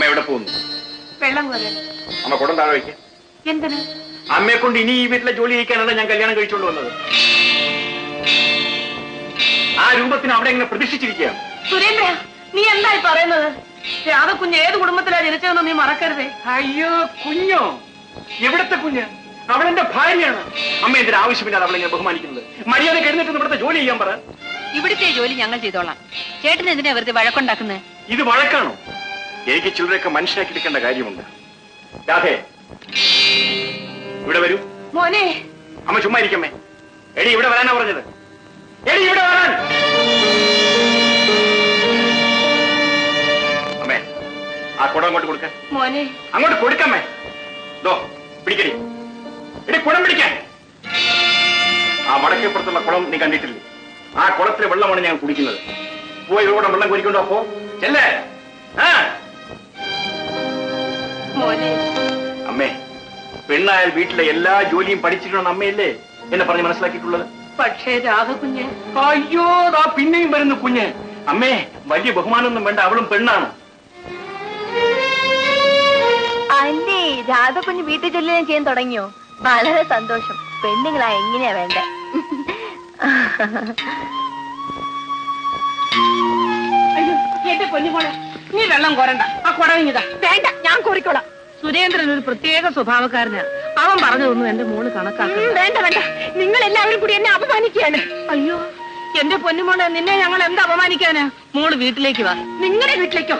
അമ്മ എവിടെ പോകുന്നു? വെള്ളം കോരാൻ. അമ്മ കുടം താഴെ വയ്ക്കുക. എന്തിന്? അമ്മയെ കൊണ്ട് ഇനി ഈ വീട്ടിലെ ജോലി ചെയ്യിക്കാനല്ല ഞാൻ കല്യാണം കഴിച്ചുകൊണ്ട് വന്നത്. ആ രൂപത്തിന് അവിടെ എങ്ങനെ പ്രതീക്ഷിച്ചിരിക്കുകയാണ്. സുരേന്ദ്ര, നീ എന്തായി പറയുന്നത്? രാധക്കുഞ്ഞ് ഏത് കുടുംബത്തിലാണ് ജനിച്ചതെന്ന് നീ മറക്കരുതേ. അയ്യോ, കുഞ്ഞോ? എവിടത്തെ കുഞ്ഞ്? അവളെന്റെ ഭാര്യയാണ്. അമ്മ എന്തിന് ആവശ്യമില്ലാതെ അവളെ ഞാൻ ബഹുമാനിക്കുന്നത്? മര്യാദ കഴിഞ്ഞിട്ട് ഇവിടുത്തെ ജോലി ചെയ്യാൻ പറ. ഇവിടുത്തെ ജോലി ഞങ്ങൾ ചെയ്തോളാം. ചേട്ടൻ എന്തിനാ വെറുതെ വഴക്കുണ്ടാക്കുന്നത്? ഇത് വഴക്കാണോ? എനിക്ക് ചിലരൊക്കെ മനസ്സിലാക്കി എടുക്കേണ്ട കാര്യമുണ്ട്. രാധേ, ഇവിടെ വരൂ. മോനെ. അമ്മ ചുമ്മാ ഇരിക്കമ്മേ. എടി ഇവിടെ വരാനാ പറഞ്ഞത്. എടി ഇവിടെ വരാൻ. അമ്മേ, ആ കുടം അങ്ങോട്ട് കൊടുക്ക. മോനെ, അങ്ങോട്ട് കൊടുക്കമ്മേ. ദോ പിടിക്കടി. എടി കുടം പിടിക്കാൻ. ആ വടക്കേപ്പുറത്തുള്ള കുളം നീ കണ്ടിട്ടില്ലേ? ആ കുളത്തിലെ വെള്ളമാണ് ഞാൻ കുടിക്കുന്നത്. പോയി ഇവിടെ വെള്ളം കുടിക്കൊണ്ടോ അപ്പോ ചെല്ലേ. അമ്മേ, പെണ്ണായാൽ വീട്ടിലെ എല്ലാ ജോലിയും പഠിച്ചിട്ടുണ്ടെന്ന് അമ്മയല്ലേ എന്നെ പറഞ്ഞ് മനസ്സിലാക്കിയിട്ടുള്ളത്? പക്ഷേ രാധകുഞ്ഞ്. അയ്യോ, ദാ പിന്നെയും വരുന്നു കുഞ്ഞ്. അമ്മേ, വലിയ ബഹുമാനമൊന്നും വേണ്ട, അവളും പെണ്ണാണ്. അല്ലേ, രാധകുഞ്ഞ് വീട്ടിൽ ജോലി ചെയ്യാൻ തുടങ്ങിയോ? വളരെ സന്തോഷം. പെണ്ണുങ്ങളാ എങ്ങനെയാ വേണ്ടേ? അയ്യോ, എന്റെ പൊന്നുമോളെ, നീ വെള്ളം കോരണ്ട. ആ കുടങ്ങിതാ. വേണ്ട, ഞാൻ കോരിക്കോളാം. സുരേന്ദ്രൻ ഒരു പ്രത്യേക സ്വഭാവക്കാരനാ. അവൻ പറഞ്ഞതൊന്നും എന്റെ മോള് കണക്കാക്കണം. വേണ്ട വേണ്ട, നിങ്ങൾ എല്ലാവരും കൂടി എന്നെ അപമാനിക്കുകയാണ്. അയ്യോ, എന്റെ പൊന്നുമോളെ, നിന്നെ ഞങ്ങൾ എന്താ അപമാനിക്കാനാ? മോള് വീട്ടിലേക്ക് വാ. നിങ്ങളുടെ വീട്ടിലേക്കോ?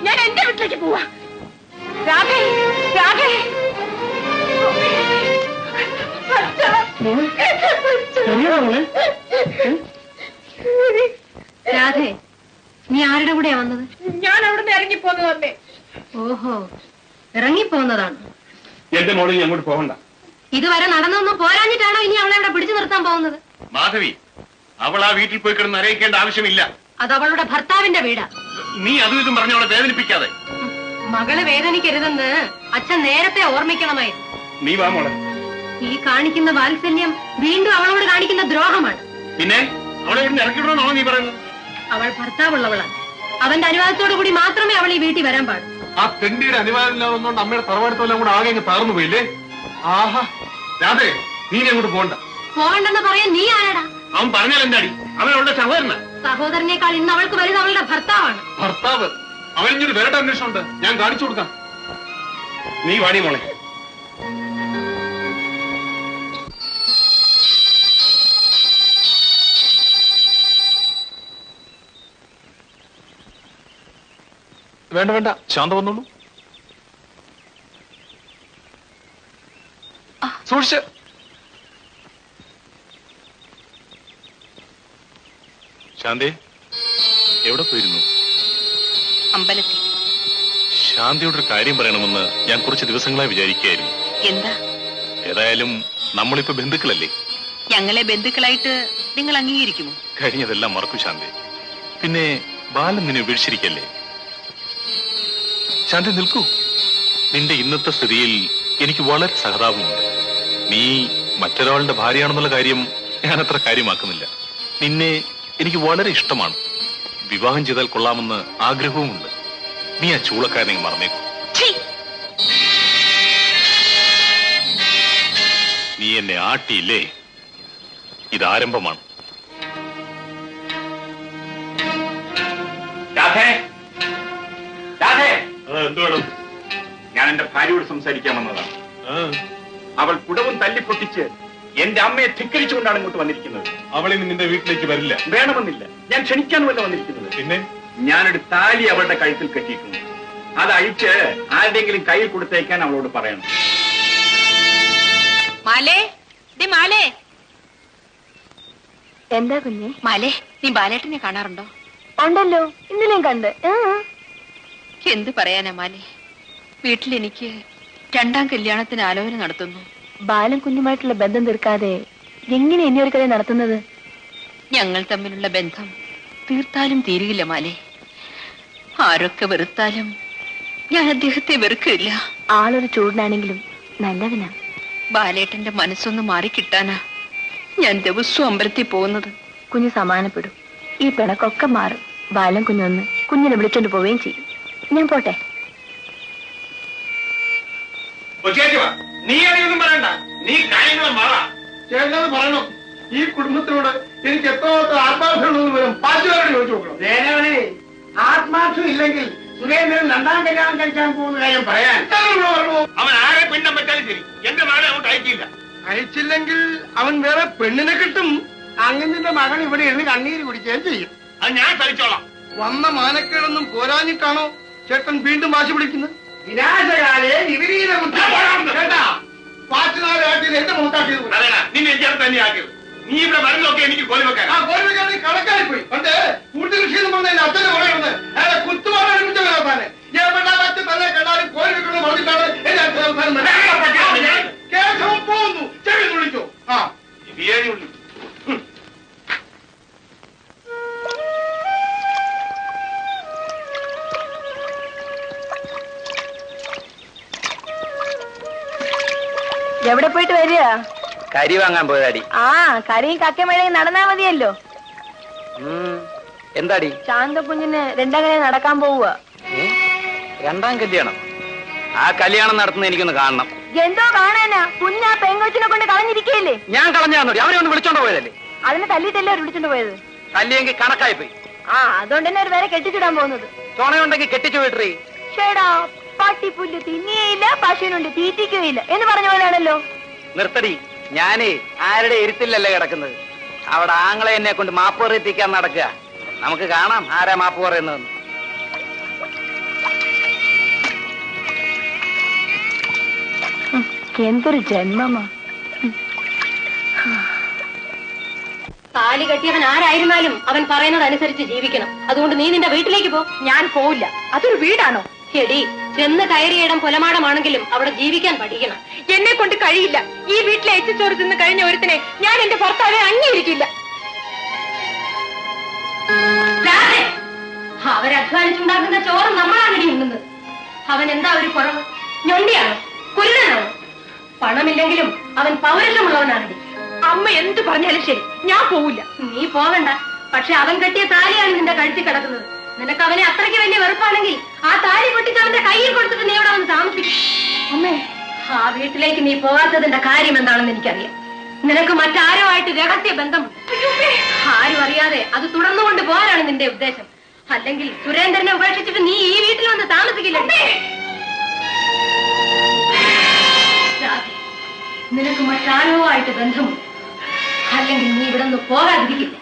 ഞാൻ എന്റെ വീട്ടിലേക്ക് പോവാ. രാധേ, രാധേ. രാധേ, നീ ആരുടെ കൂടെയാ വന്നത്? ഞാൻ അവിടുന്ന് ഇറങ്ങിപ്പോന്നതല്ലേ. ഓഹോ, ഇറങ്ങിപ്പോന്നതാണ്. എന്റെ മോളിൽ അങ്ങോട്ട് പോകണ്ട. ഇതുവരെ നടന്നൊന്നും പോരാഞ്ഞിട്ടാണോ ഇനി അവളെ അവിടെ പിടിച്ചു നിർത്താൻ പോകുന്നത്? മാധവി, അവൾ ആ വീട്ടിൽ പോയി കിടന്ന് അറിയിക്കേണ്ട ആവശ്യമില്ല. അത് അവളുടെ ഭർത്താവിന്റെ വീടാ. നീ അതും ഇതും പറഞ്ഞ അവളെ വേദനിപ്പിക്കാതെ. മകളെ വേദനിക്കരുതെന്ന് അച്ഛൻ നേരത്തെ ഓർമ്മിക്കണമായിരുന്നു. നീ വാ മോളെ. ഈ കാണിക്കുന്ന വാത്സല്യം വീണ്ടും അവളോട് കാണിക്കുന്ന ദ്രോഹമാണ്. പിന്നെ അവളെ ഇവിടുന്ന് ഇറക്കിവിടണമെന്നാണോ നീ പറയുന്നത്? അവൾ ഭർത്താവുള്ളവളാണ്. അവന്റെ അനുവാദത്തോടു കൂടി മാത്രമേ അവൾ ഈ വീട്ടിൽ വരാൻ പാടും. ആ തെണ്ടിയുടെ അനുവാദം ഇല്ലാതെന്നുകൊണ്ട് അമ്മയുടെ തറവാടുത്തോളം കൂടെ ആകെ തകർന്നു പോയില്ലേ? ആഹാ, രാധേ, നീ അങ്ങോട്ട് പോകണ്ട. പോകണ്ടെന്ന് പറയാൻ നീ ആരാടാ? അവൻ പറഞ്ഞാൽ എന്താടി? അവൻ അവളുടെ സഹോദരനാ. സഹോദരനേക്കാൾ ഇന്ന് അവൾക്ക് വലുത് അവളുടെ ഭർത്താവാണ്. ഭർത്താവ്? അവനിഞ്ഞൊരു വേറെ അന്വേഷണം ഉണ്ട്, ഞാൻ കാണിച്ചു കൊടുക്കാം. നീ വാടി മോളെ. വേണ്ട വേണ്ട, ശാന്ത വന്നോളൂ. സൂക്ഷിച്ച്. ശാന്തി, എവിടെ പോയിരുന്നു? അമ്പലത്തിൽ. ശാന്തിയോടൊരു കാര്യം പറയണമെന്ന് ഞാൻ കുറച്ച് ദിവസങ്ങളായി വിചാരിക്കുകയായിരുന്നു. എന്താ? ഏതായാലും നമ്മളിപ്പോ ബന്ധുക്കളല്ലേ? ഞങ്ങളെ ബന്ധുക്കളായിട്ട് നിങ്ങൾ അംഗീകരിക്കുമോ? കഴിഞ്ഞതെല്ലാം മറക്കൂ ശാന്തി. പിന്നെ ബാലൻ നിന്നെ ഉപേക്ഷിച്ചിരിക്കല്ലേ? ശാന്തി നിൽക്കൂ. നിന്റെ ഇന്നത്തെ സ്ഥിതിയിൽ എനിക്ക് വളരെ സഹതാപമുണ്ട്. നീ മറ്റൊരാളുടെ ഭാര്യയാണെന്നുള്ള കാര്യം ഞാൻ അത്ര കാര്യമാക്കുന്നില്ല. നിന്നെ എനിക്ക് വളരെ ഇഷ്ടമാണ്. വിവാഹം ചെയ്താൽ കൊള്ളാമെന്ന് ആഗ്രഹവുമുണ്ട്. നീ ആ ചൂളക്കാരനെ മറന്നേക്കൂ. നീ എന്നെ ആട്ടിയില്ലേ? ഇതാരംഭമാണ്. ഞാൻ എന്റെ ഭാര്യയോട് സംസാരിക്കാൻ വന്നതാണ്. അവൾ കുടവും തല്ലിപ്പൊട്ടിച്ച് എന്റെ അമ്മയെ ധിക്കരിച്ചുകൊണ്ടാണ് ഇങ്ങോട്ട് വന്നിരിക്കുന്നത്. അവളിന് നിന്റെ വീട്ടിലേക്ക് വരില്ല. വേണമെന്നില്ല, ഞാൻ ക്ഷണിക്കാനുമല്ല വന്നിരിക്കുന്നത്. പിന്നെ ഞാനൊരു താലി അവളുടെ കഴുത്തിൽ കെട്ടിയിട്ടുണ്ട്. അത് അഴിച്ച് ആരുടെങ്കിലും കയ്യിൽ കൊടുത്തേക്കാൻ അവളോട് പറയണം. മാലേ, മാലേ. എന്താ കുഞ്ഞെ? മാലേ, നീ ബാലേട്ടനെ കാണാറുണ്ടോ? ഉണ്ടല്ലോ, ഇന്നലെയും കണ്ട്. എന്ത് പറയാനാ മാലേ, വീട്ടിലെനിക്ക് രണ്ടാം കല്യാണത്തിന് ആലോചന നടത്തുന്നു. ബാലൻ കുഞ്ഞുമായിട്ടുള്ള ബന്ധം തീർക്കാതെ എങ്ങനെ ഇനി ഒരു കഥ നടത്തുന്നത്? ഞങ്ങൾ തമ്മിലുള്ള ബന്ധം തീർത്താലും തീരുകില്ല മാലേ. ആരൊക്കെ വെറുത്താലും ഞാൻ അദ്ദേഹത്തെ വെറുക്കില്ല. ആളൊരു ചൂടിനാണെങ്കിലും നല്ലവനാ. ബാലേട്ടന്റെ മനസ്സൊന്ന് മാറിക്കിട്ടാനാ ഞാൻ ദിവസവും അമ്പലത്തിൽ പോകുന്നത്. കുഞ്ഞ് സമാനപ്പെടും, ഈ പിണക്കൊക്കെ മാറും. ബാലൻ കുഞ്ഞൊന്ന് കുഞ്ഞിനെ വിളിച്ചോണ്ട് പോവുകയും ചെയ്യും. ഞാൻ പോട്ടെ. നീ അറിയൊന്നും പറയണ്ട, നീ കാര്യങ്ങളും പറ. ചേട്ടനത് പറയണം. ഈ കുടുംബത്തിനോട് എനിക്ക് എത്രമാത്രം ആത്മാർത്ഥമുണ്ടെന്ന് വരും പാച്ചുകാരോട് ചോദിച്ചു നോക്കണം. ദേവനെ ആത്മാർത്ഥം ഇല്ലെങ്കിൽ സുരേന്ദ്രൻ രണ്ടാം കല്യാണം കഴിക്കാൻ പോകുന്ന കാര്യം പറയാൻ അവൻ ആരെ പിണ്ണം പറ്റാലും ശരി, എന്റെ മകളെ അങ്ങോട്ട് അയക്കില്ല. അയച്ചില്ലെങ്കിൽ അവൻ വേറെ പെണ്ണിനെ കിട്ടും. അങ്ങനെ മകൻ ഇവിടെ ഇരുന്ന് കണ്ണീര് കുടിക്കുകയും ചെയ്യും. അത് ഞാൻ സഹിച്ചോളാം. വന്ന മാനക്കേടൊന്നും പോരാഞ്ഞിട്ടാണോ ചേട്ടൻ വീണ്ടും വാശി പിടിക്കുന്നത്? വിനാശകാലെ വിപരീത ബുദ്ധി. കേട്ടാ, പാച്ചുനാളെ ആക്കിയത് എന്റെ മുഖത്താക്കിയത്. അതേടാ, നിന്നെ എനിക്ക് തന്നെ ആക്കിയത്. നീ ഇവിടെ മരുന്നൊക്കെ എനിക്ക് കോലി വെക്കാൻ. ആ കോഴിക്കാണെങ്കിൽ കണക്കായി പോയി. പണ്ട് കൂട്ടുകൃഷി എന്ന് പറഞ്ഞ അച്ഛനെ പറയുന്നത് അയാളെ കുത്തുമാറി അടുപ്പിച്ച വരാത്താനെ എവിടെ അച്ഛൻ തന്നെ കണ്ടാലും കോഴി വെക്കണം പറഞ്ഞിട്ടാണ് എന്റെ അച്ഛൻ അവസാനം കേശവം പോകുന്നു. ചെവി വിളിച്ചു. ആ ബിരിയാണി ഉള്ളി. എവിടെ പോയിട്ട് വരിക? കരി വാങ്ങാൻ പോയതാടി. ആ, കരയും കക്കമഴയും നടന്നാ മതിയല്ലോ. എന്താടി? ശാന്തകുഞ്ഞിന് രണ്ടാം കല്യാണം നടക്കാൻ പോവുക. രണ്ടാം കല്യാണം? ആ കല്യാണം നടത്തുന്ന എനിക്കൊന്ന് കാണണം. എന്തോ കാണാനാ? കുഞ്ഞാ പെങ്കൊച്ചിനെ കൊണ്ട് കളഞ്ഞിരിക്കയില്ലേ? ഞാൻ കളഞ്ഞാന്നോടി? അവരെ ഒന്ന് വിളിച്ചോണ്ട് പോയതല്ലേ? അതിന് തല്ലിട്ടല്ലേ അവർ വിളിച്ചോണ്ട് പോയത്? തല്ലിയെങ്കിൽ കണക്കായി പോയി. ആ, അതുകൊണ്ട് തന്നെ ഒരു വരെ കെട്ടിച്ചിടാൻ പോകുന്നത്. ചോണയുണ്ടെങ്കിൽ കെട്ടിച്ചു വിട്ടേ. ഷേടാ, പട്ടിപ്പുല്ല് തിന്നിയേയില്ല, പശുവിനുണ്ട് തീറ്റിക്കുകയില്ല എന്ന് പറഞ്ഞ പോലെയാണല്ലോ. നിർത്തടി. ഞാനേ ആരുടെ എരുത്തില്ലല്ലേ കിടക്കുന്നത്. അവിടെ ആങ്ങളെ എന്നെ കൊണ്ട് മാപ്പ് പറയിപ്പിക്കാൻ നടക്കുക. നമുക്ക് കാണാം ആരാ മാപ്പ് പറയുന്നതെന്ന്. എന്തൊരു ജന്മമാ. താലി കെട്ടിയവൻ ആരായിരുന്നാലും അവൻ പറയുന്നത് അനുസരിച്ച് ജീവിക്കണം. അതുകൊണ്ട് നീ നിന്റെ വീട്ടിലേക്ക് പോ. ഞാൻ പോവില്ല. അതൊരു വീടാണോ? എടി, ചെന്ന് കയറിയിടം കൊലമാടമാണെങ്കിലും അവിടെ ജീവിക്കാൻ പഠിക്കണം. എന്നെ കൊണ്ട് കഴിയില്ല. ഈ വീട്ടിലെ എച്ചിച്ചോറ് തിന്ന് കഴിഞ്ഞ ഒരുത്തിനെ ഞാൻ എന്റെ ഭർത്താവെ അംഗീകരിക്കില്ല. അവരധ്വാനിച്ചുണ്ടാക്കുന്ന ചോറ് നമ്മളാണ് ഉണ്ണുന്നത്. അവൻ എന്താ ഒരു കുറവ്? ഞൊണ്ടിയാണോ? കുരുടനാണോ? പണമില്ലെങ്കിലും അവൻ പൗരുഷമുള്ളവനാണ്. അമ്മ എന്ത് പറഞ്ഞാലും ശരി, ഞാൻ പോവില്ല. നീ പോകണ്ട. പക്ഷെ അവൻ കെട്ടിയ താലിയാണ് നിന്റെ കഴുത്തിൽ കിടക്കുന്നത്. നിനക്ക് അവനെ അത്രയ്ക്ക് വലിയ വെറുപ്പാണെങ്കിൽ ആ താലി പൊട്ടിച്ച് അവന്റെ കയ്യിൽ കൊടുത്തിട്ട് നീ ഇവിടെ വന്ന് താമസിക്കും. അമ്മേ, ആ വീട്ടിലേക്ക് നീ പോകാത്തതിന്റെ കാര്യം എന്താണെന്ന് എനിക്കറിയാം. നിനക്ക് മറ്റാരുമായിട്ട് രഹസ്യ ബന്ധം. ആരും അറിയാതെ അത് തുടർന്നുകൊണ്ട് പോകാനാണ് നിന്റെ ഉദ്ദേശം. അല്ലെങ്കിൽ സുരേന്ദ്രനെ ഉപേക്ഷിച്ചിട്ട് നീ ഈ വീട്ടിൽ വന്ന് താമസിക്കില്ലേ? നിനക്ക് മറ്റാരോ ആയിട്ട് ബന്ധമുണ്ട്. അല്ലെങ്കിൽ നീ ഇവിടെ നിന്ന് പോകാതിരിക്കില്ല.